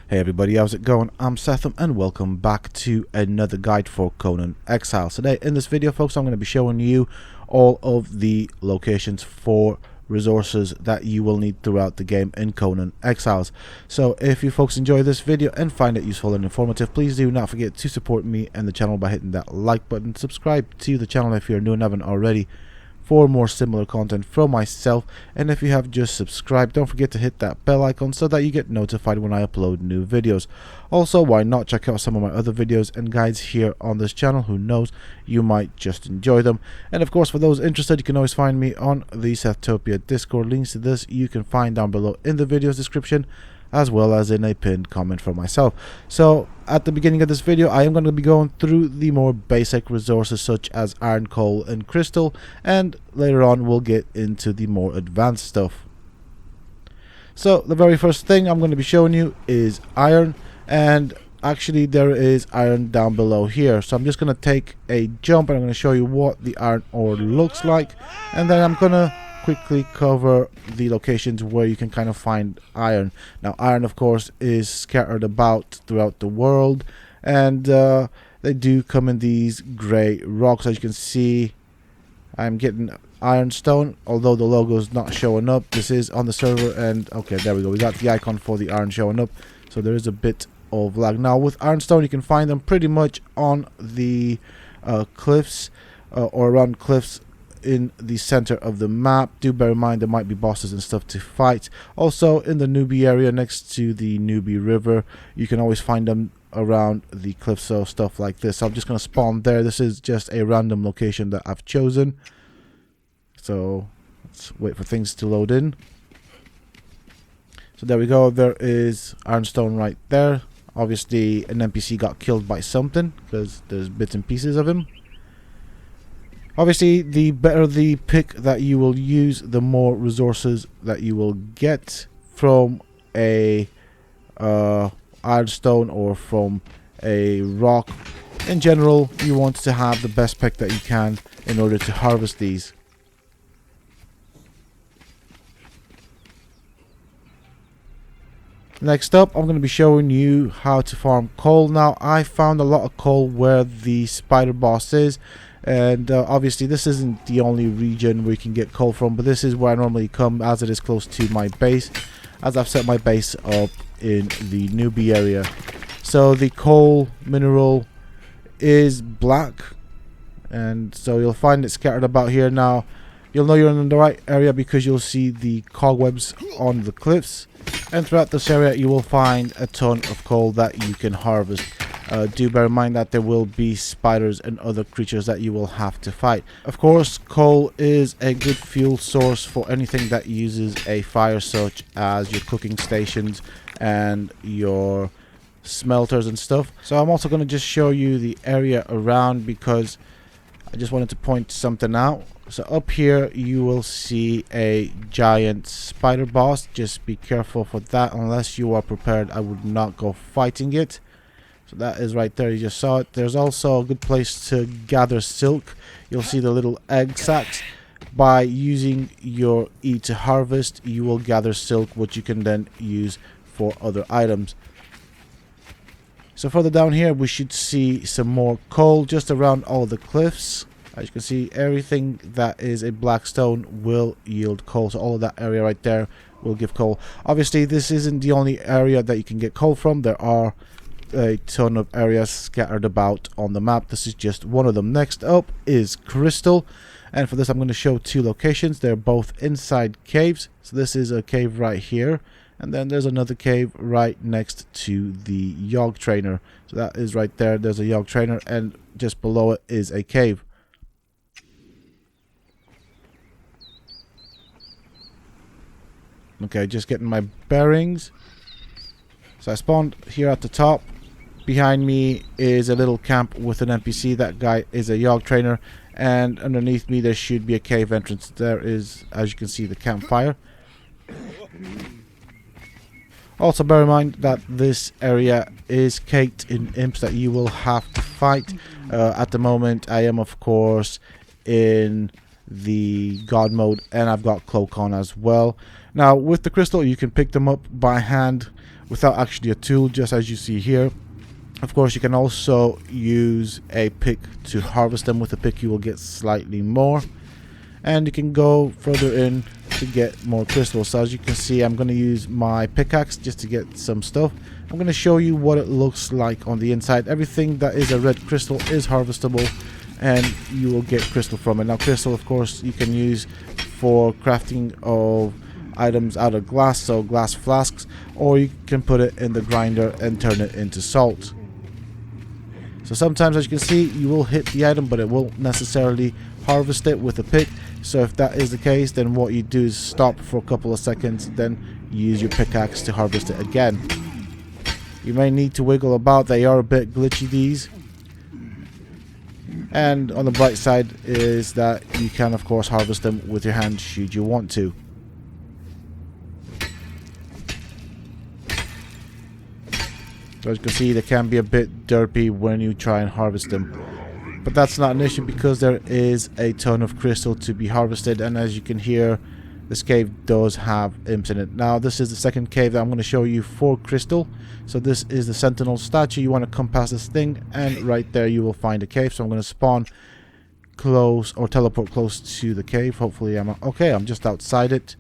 Hey everybody, how's it going? I'm Sethum and welcome back to another guide for Conan Exiles. Today in this video, folks, I'm going to be showing you all of the locations for resources that you will need throughout the game in Conan Exiles. So if you folks enjoy this video and find it useful and informative, please do not forget to support me and the channel by hitting that like button. Subscribe to the channel if you're new and haven't already for more similar content from myself, and if you have just subscribed, don't forget to hit that bell icon so that you get notified when I upload new videos. Also, why not check out some of my other videos and guides here on this channel? Who knows, you might just enjoy them. And of course, for those interested, you can always find me on the Sethtopia Discord. Links to this you can find down below in the video's description, as well as in a pinned comment for myself. So at the beginning of this video, I am going to be going through the more basic resources such as iron, coal and crystal, and later on we'll get into the more advanced stuff. So the very first thing I'm going to be showing you is iron, and actually there is iron down below here. So I'm just going to take a jump and I'm going to show you what the iron ore looks like, and then I'm going to quickly cover the locations where you can kind of find iron. Now iron, of course, is scattered about throughout the world, and they do come in these grey rocks. As you can see, I'm getting ironstone, although the logo is not showing up. This is on the server, and okay, there we go, we got the icon for the iron showing up, so there is a bit of lag. Now with ironstone, you can find them pretty much on the cliffs or around cliffs in the center of the map. Do bear in mind there might be bosses and stuff to fight. Also in the newbie area next to the newbie river, you can always find them around the cliffs, so stuff like this. So I'm just going to spawn there. This is just a random location that I've chosen, so let's wait for things to load in. So there we go, there is ironstone right there. Obviously an NPC got killed by something because there's bits and pieces of him. Obviously, the better the pick that you will use, the more resources that you will get from a ironstone or from a rock. In general, you want to have the best pick that you can in order to harvest these. Next up, I'm going to be showing you how to farm coal. Now, I found a lot of coal where the spider boss is. And obviously this isn't the only region where you can get coal from, but this is where I normally come, as it is close to my base, as I've set my base up in the newbie area. So the coal mineral is black, and so you'll find it scattered about here. Now you'll know you're in the right area because you'll see the cobwebs on the cliffs, and throughout this area you will find a ton of coal that you can harvest. Do bear in mind that there will be spiders and other creatures that you will have to fight. Of course, coal is a good fuel source for anything that uses a fire, such as your cooking stations and your smelters and stuff. So I'm also going to just show you the area around because I just wanted to point something out. So up here you will see a giant spider boss. Just be careful for that. Unless you are prepared, I would not go fighting it. So that is right there, you just saw it. There's also a good place to gather silk. You'll see the little egg sacs. By using your E to harvest, you will gather silk, which you can then use for other items. So further down here we should see some more coal just around all the cliffs. As you can see, everything that is a black stone will yield coal, so all of that area right there will give coal. Obviously this isn't the only area that you can get coal from. There are a ton of areas scattered about on the map. This is just one of them. Next up is crystal, and for this I'm going to show two locations. They're both inside caves. So this is a cave right here, and then there's another cave right next to the Yogg trainer. So that is right there, there's a Yogg trainer, and just below it is a cave. Okay, just getting my bearings. So I spawned here at the top. Behind me is a little camp with an NPC. That guy is a Yogg trainer, and underneath me there should be a cave entrance. There is, as you can see, the campfire. Also bear in mind that this area is caked in imps that you will have to fight. At the moment I am of course in the god mode, and I've got cloak on as well. Now with the crystal you can pick them up by hand without actually a tool, just as you see here. Of course you can also use a pick to harvest them. With a pick you will get slightly more, and you can go further in to get more crystals. So as you can see, I'm going to use my pickaxe just to get some stuff. I'm going to show you what it looks like on the inside. Everything that is a red crystal is harvestable, and you will get crystal from it. Now crystal, of course, you can use for crafting of items out of glass, so glass flasks, or you can put it in the grinder and turn it into salt. So sometimes, as you can see, you will hit the item, but it won't necessarily harvest it with a pick. So if that is the case, then what you do is stop for a couple of seconds, then use your pickaxe to harvest it again. You may need to wiggle about. They are a bit glitchy, these. And on the bright side is that you can, of course, harvest them with your hand should you want to. So as you can see, they can be a bit derpy when you try and harvest them. But that's not an issue because there is a ton of crystal to be harvested. And as you can hear, this cave does have imps in it. Now this is the second cave that I'm going to show you for crystal. So this is the sentinel statue. You want to come past this thing, and right there you will find a cave. So I'm going to spawn close, or teleport close to the cave. Hopefully I'm okay. I'm just outside it.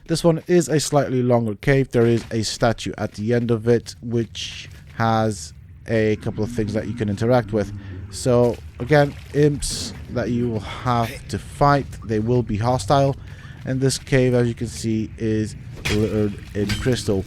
This one is a slightly longer cave. There is a statue at the end of it which has a couple of things that you can interact with. So again, imps that you will have to fight. They will be hostile, and this cave, as you can see, is littered in crystal.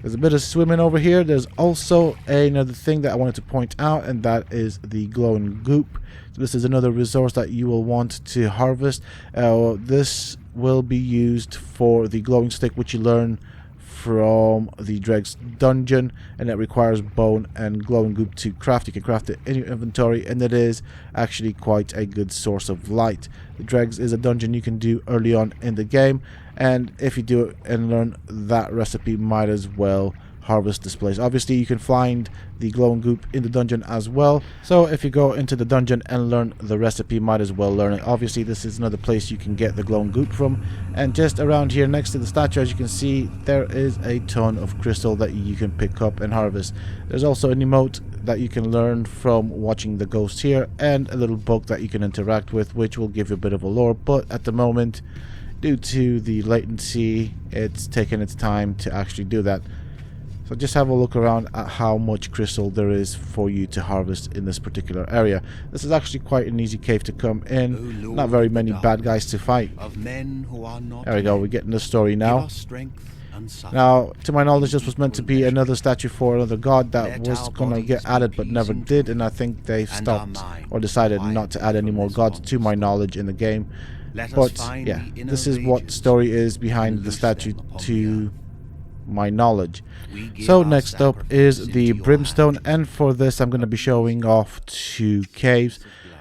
There's a bit of swimming over here. There's also another thing that I wanted to point out, and that is the glowing goop. So this is another resource that you will want to harvest. This will be used for the glowing stick, which you learn from the Dregs dungeon, and it requires bone and glowing goop to craft. You can craft it in your inventory, and it is actually quite a good source of light. The Dregs is a dungeon you can do early on in the game, and if you do it and learn that recipe, might as well harvest this place. Obviously you can find the glowing goop in the dungeon as well, so if you go into the dungeon and learn the recipe, might as well learn it. Obviously this is another place you can get the glowing goop from, and just around here next to the statue, as you can see, there is a ton of crystal that you can pick up and harvest. There's also an emote that you can learn from watching the ghosts here, and a little book that you can interact with, which will give you a bit of a lore, but at the moment, due to the latency, it's taken its time to actually do that. So just have a look around at how much crystal there is for you to harvest in this particular area. This is actually quite an easy cave to come in. Not very many bad guys to fight. There we go, we're getting the story now. Now, to my knowledge, this was meant to be another statue for another god that was going to get added but never did, and I think they've stopped or decided not to add any more gods to my knowledge in the game. But yeah, this is what the story is behind the statue to my knowledge. So next up is the Brimstone, and for this I'm going to be showing off 2 caves.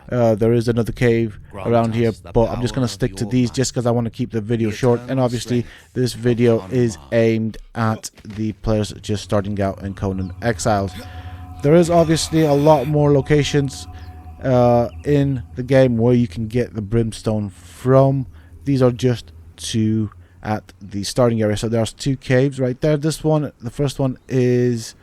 There is another cave around here, but I'm just going to stick to these just because I want to keep the video short, and obviously this video is aimed at the players just starting out in Conan Exiles. There is obviously a lot more locations in the game where you can get the Brimstone from. These are just 2 at the starting area. So there's 2 caves right there. This one, the first one, is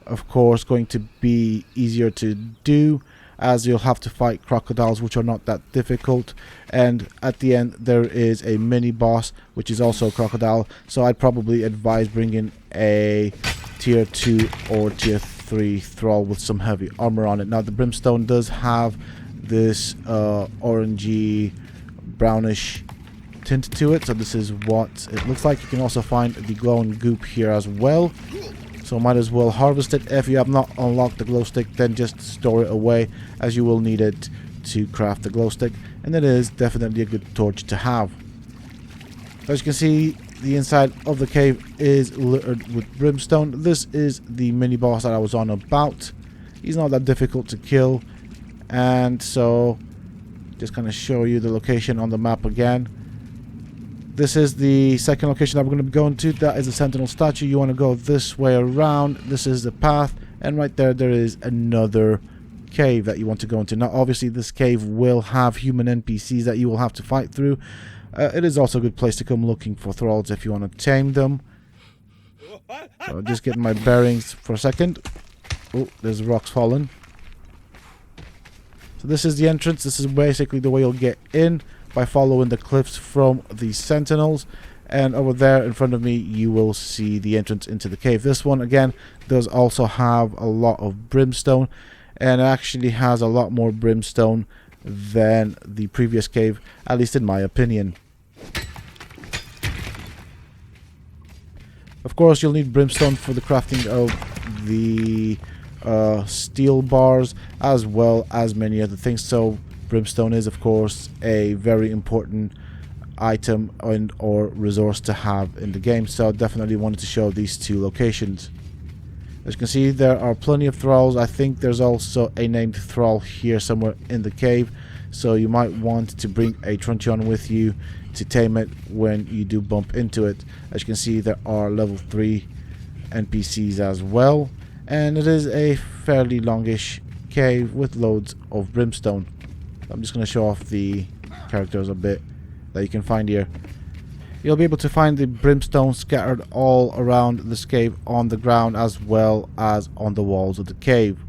of course going to be easier to do, as you'll have to fight crocodiles, which are not that difficult, and at the end there is a mini boss which is also a crocodile. So I'd probably advise bringing a tier 2 or tier 3 thrall with some heavy armor on it. Now the Brimstone does have this orangey brownish tint to it, so this is what it looks like. You can also find the glowing goop here as well, so might as well harvest it. If you have not unlocked the glow stick, then just store it away, as you will need it to craft the glow stick, and it is definitely a good torch to have. So as you can see, the inside of the cave is littered with brimstone. This is the mini boss that I was on about. He's not that difficult to kill, and so just gonna show you the location on the map again. This is the second location that we're going to be going to. That is the sentinel statue. You want to go this way around. This is the path, and right there is another cave that you want to go into. Now obviously this cave will have human NPCs that you will have to fight through. It is also a good place to come looking for thralls if you want to tame them. So just getting my bearings for a second. Oh, there's rocks falling. So this is the entrance. This is basically the way you'll get in, by following the cliffs from the sentinels. And over there in front of me you will see the entrance into the cave. This one again does also have a lot of brimstone, and it actually has a lot more brimstone than the previous cave, at least in my opinion. Of course you'll need brimstone for the crafting of the steel bars, as well as many other things. So brimstone is of course a very important item and or resource to have in the game, so definitely wanted to show these two locations. As you can see, there are plenty of thralls. I think there's also a named thrall here somewhere in the cave, so you might want to bring a truncheon with you to tame it when you do bump into it. As you can see, there are level 3 NPCs as well, and it is a fairly longish cave with loads of brimstone. I'm just going to show off the characters a bit that you can find here. You'll be able to find the brimstone scattered all around this cave on the ground, as well as on the walls of the cave.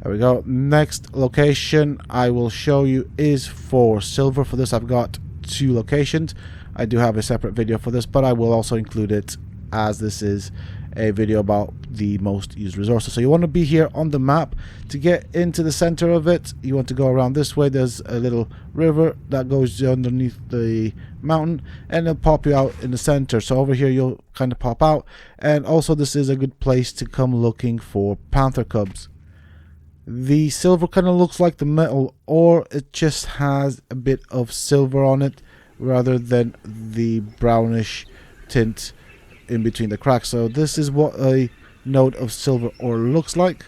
There we go. Next location I will show you is for silver. For this I've got 2 locations. I do have a separate video for this, but I will also include it as this is a video about the most used resources. So you want to be here on the map. To get into the center of it, you want to go around this way. There's a little river that goes underneath the mountain, and it'll pop you out in the center. So over here you'll kind of pop out, and also this is a good place to come looking for panther cubs. The silver kind of looks like the metal, or it just has a bit of silver on it rather than the brownish tint in between the cracks. So this is what a node of silver ore looks like.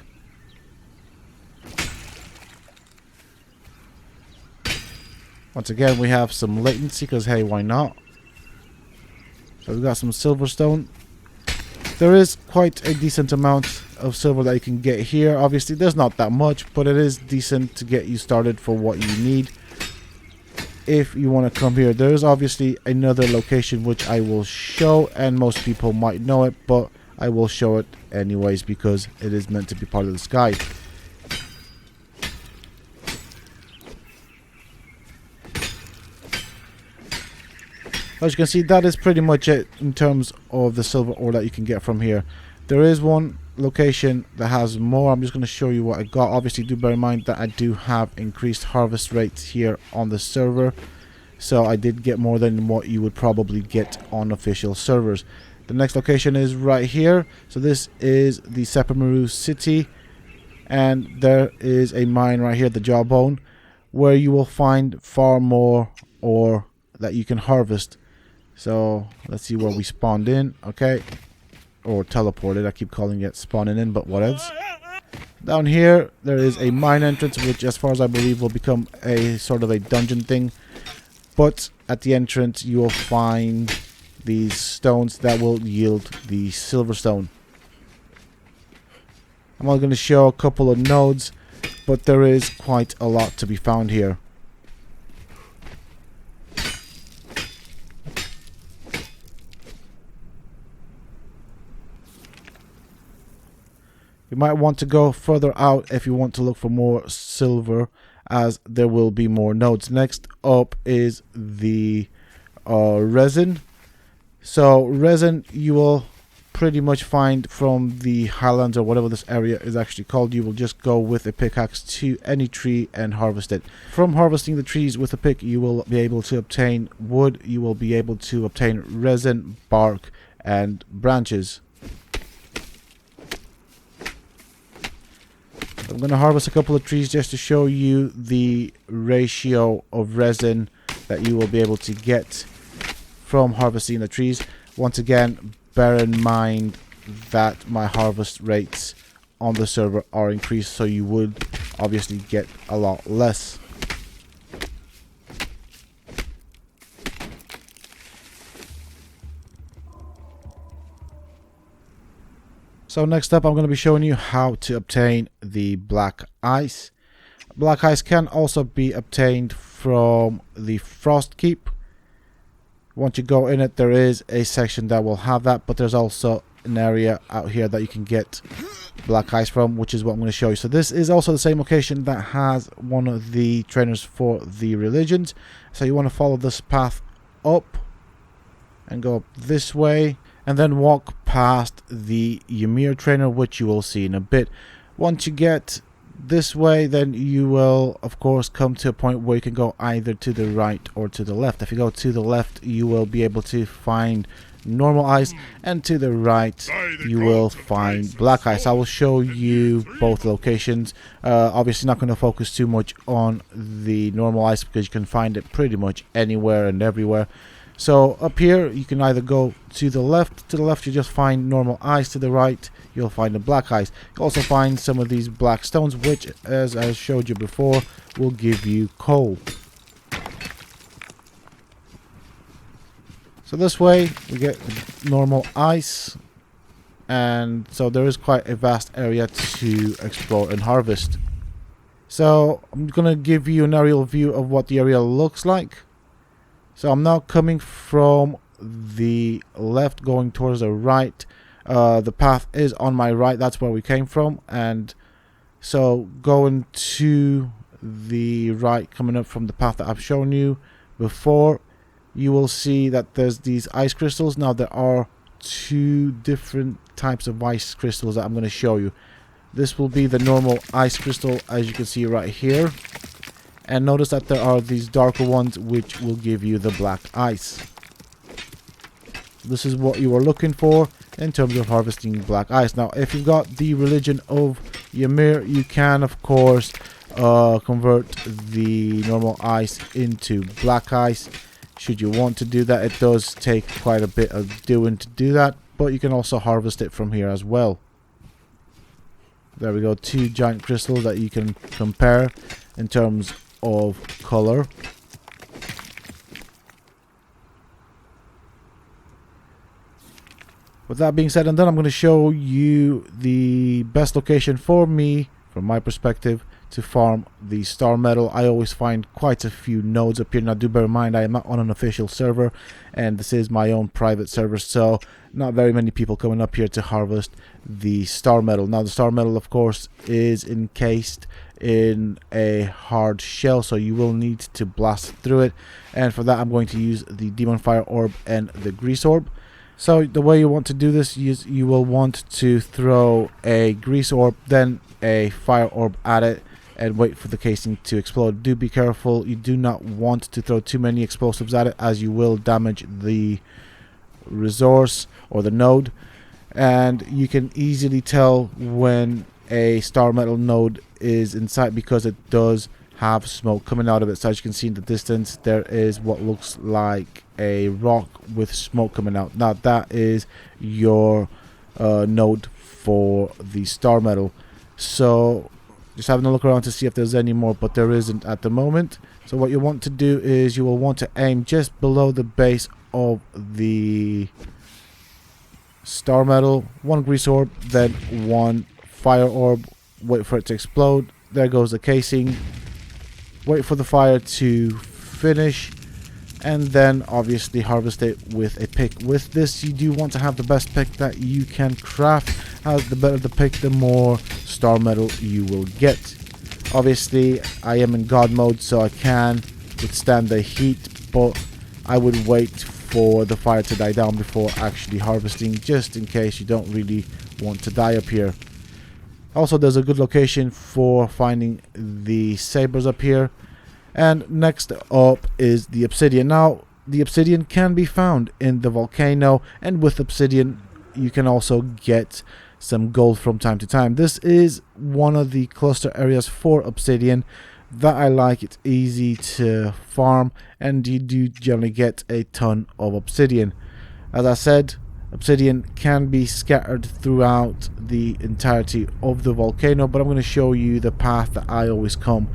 Once again, we have some latency because hey, why not? So we've got some Silverstone. There is quite a decent amount of silver that you can get here. Obviously there's not that much, but it is decent to get you started for what you need if you want to come here. There is obviously another location which I will show, and most people might know it, but I will show it anyways because it is meant to be part of this guide. As you can see, that is pretty much it in terms of the silver ore that you can get from here. There is one location that has more. I'm just going to show you what I got. Obviously do bear in mind that I do have increased harvest rates here on the server, so I did get more than what you would probably get on official servers. The next location is right here. So this is the Sepamaru city, and there is a mine right here, the Jawbone, where you will find far more ore that you can harvest. So let's see where we spawned in. Okay, or teleported. I keep calling it spawning in, but what else? Down here there is a mine entrance, which as far as I believe will become a sort of a dungeon thing, but at the entrance you will find these stones that will yield the Silverstone. I'm only going to show a couple of nodes, but there is quite a lot to be found here. You might want to go further out if you want to look for more silver, as there will be more nodes. Next up is the resin. So resin you will pretty much find from the highlands, or whatever this area is actually called. You will just go with a pickaxe to any tree and harvest it. From harvesting the trees with a pick, you will be able to obtain wood, you will be able to obtain resin, bark, and branches. I'm going to harvest a couple of trees just to show you the ratio of resin that you will be able to get from harvesting the trees. Once again, bear in mind that my harvest rates on the server are increased, so you would obviously get a lot less. So next up, I'm going to be showing you how to obtain the black ice. Black ice can also be obtained from the frost keep. Once you go in it, there is a section that will have that, but there's also an area out here that you can get black ice from, which is what I'm going to show you. So this is also the same location that has one of the trainers for the religions. So you want to follow this path up and go up this way, and then walk past the Ymir trainer, which you will see in a bit. Once you get this way, then you will of course come to a point where you can go either to the right or to the left. If you go to the left, you will be able to find normal ice, and to the right you will find black ice. I will show you both locations. Obviously not going to focus too much on the normal ice because you can find it pretty much anywhere and everywhere. So up here you can either go to the left. To the left you just find normal ice. To the right you'll find the black ice. You'll also find some of these black stones, which, as I showed you before, will give you coal. So this way we get normal ice, and so there is quite a vast area to explore and harvest. So I'm going to give you an aerial view of what the area looks like. So I'm now coming from the left going towards the right. The path is on my right, that's where we came from, and so going to the right, coming up from the path that I've shown you before, you will see that there's these ice crystals. Now there are two different types of ice crystals that I'm going to show you. This will be the normal ice crystal, as you can see right here, and notice that there are these darker ones which will give you the black ice. This is what you are looking for in terms of harvesting black ice. Now if you've got the religion of Ymir, you can of course convert the normal ice into black ice. Should you want to do that, it does take quite a bit of doing to do that, but you can also harvest it from here as well. There we go, two giant crystals that you can compare in terms of color. With that being said and done, I'm going to show you the best location for me, from my perspective, to farm the star metal. I always find quite a few nodes up here. Now do bear in mind, I am not on an official server, and this is my own private server, so not very many people coming up here to harvest the star metal. Now the star metal of course is encased in a hard shell, so you will need to blast through it, and for that I'm going to use the demon fire orb and the grease orb. So the way you want to do this is you will want to throw a grease orb, then a fire orb at it, and wait for the casing to explode. Do be careful, you do not want to throw too many explosives at it, as you will damage the resource or the node, and you can easily tell when a star metal node is in sight because it does have smoke coming out of it. So as you can see in the distance, there is what looks like a rock with smoke coming out. Now that is your node for the star metal. So just having a look around to see if there's any more, but there isn't at the moment. So what you want to do is you will want to aim just below the base of the star metal, one grease orb, then one fire orb, wait for it to explode. There goes the casing, wait for the fire to finish, and then obviously harvest it with a pick. With this, you do want to have the best pick that you can craft, as the better the pick, the more star metal you will get. Obviously I am in god mode, so I can withstand the heat, but I would wait for the fire to die down before actually harvesting, just in case you don't really want to die up here. Also, there's a good location for finding the sabers up here. And next up is the obsidian. Now the obsidian can be found in the volcano, and with obsidian you can also get some gold from time to time. This is one of the cluster areas for obsidian that I like. It's easy to farm, and you do generally get a ton of obsidian. As I said, obsidian can be scattered throughout the entirety of the volcano, but I'm going to show you the path that I always come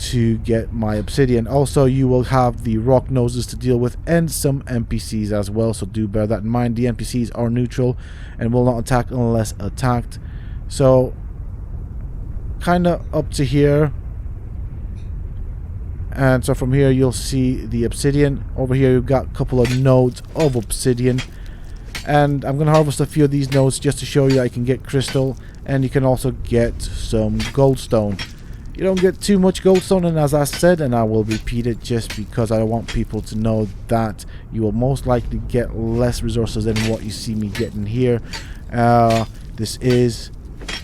to get my obsidian. Also, you will have the rock noses to deal with and some NPCs as well, so do bear that in mind. The NPCs are neutral and will not attack unless attacked. So kind of up to here, and so from here you'll see the obsidian. Over here you've got a couple of nodes of obsidian, and I'm gonna harvest a few of these nodes just to show you that I can get crystal, and you can also get some goldstone. You don't get too much goldstone, and as I said, and I will repeat it just because I want people to know that you will most likely get less resources than what you see me getting here. This is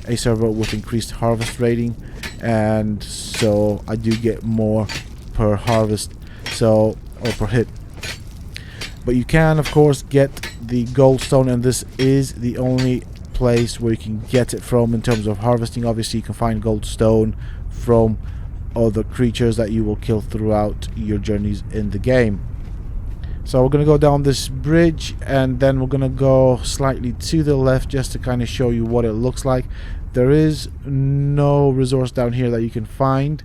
a server with increased harvest rating, and so I do get more per harvest, or per hit. But you can of course get the goldstone, and this is the only place where you can get it from in terms of harvesting. Obviously you can find goldstone from other creatures that you will kill throughout your journeys in the game. So we're going to go down this bridge, and then we're going to go slightly to the left just to kind of show you what it looks like. There is no resource down here that you can find,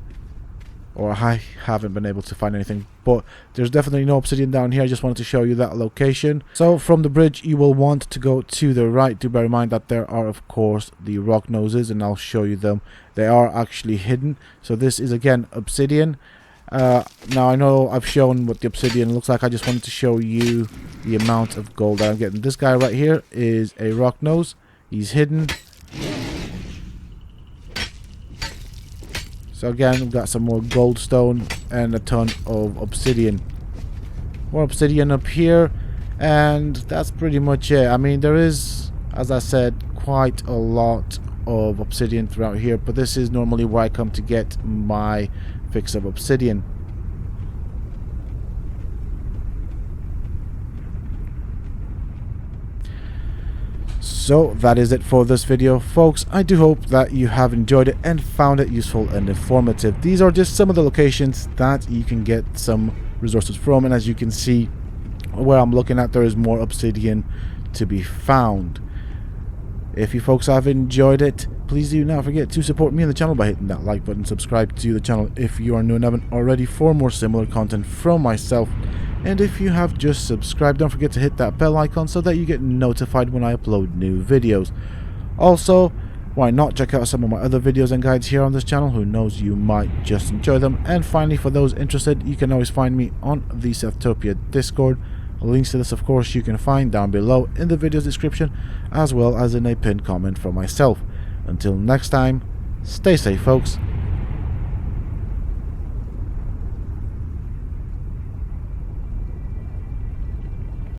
or I haven't been able to find anything, but there's definitely no obsidian down here. I just wanted to show you that location. So from the bridge you will want to go to the right. Do bear in mind that there are of course the rock noses, and I'll show you them. They are actually hidden. So this is again obsidian. Now I know I've shown what the obsidian looks like. I just wanted to show you the amount of gold that I'm getting. This guy right here is a rock nose. He's hidden. So again, we've got some more goldstone and a ton of obsidian. More obsidian up here, and that's pretty much it. I mean, there is, as I said, quite a lot of obsidian throughout here, but this is normally where I come to get my fix of obsidian. So that is it for this video, folks. I do hope that you have enjoyed it and found it useful and informative. These are just some of the locations that you can get some resources from, and as you can see where I'm looking at, there is more obsidian to be found. If you folks have enjoyed it, please do not forget to support me on the channel by hitting that like button, subscribe to the channel if you are new and haven't already for more similar content from myself. And if you have just subscribed, don't forget to hit that bell icon so that you get notified when I upload new videos. Also, why not check out some of my other videos and guides here on this channel? Who knows, you might just enjoy them. And finally, for those interested, you can always find me on the Sethtopia Discord. Links to this, of course, you can find down below in the video's description, as well as in a pinned comment from myself. Until next time, stay safe, folks.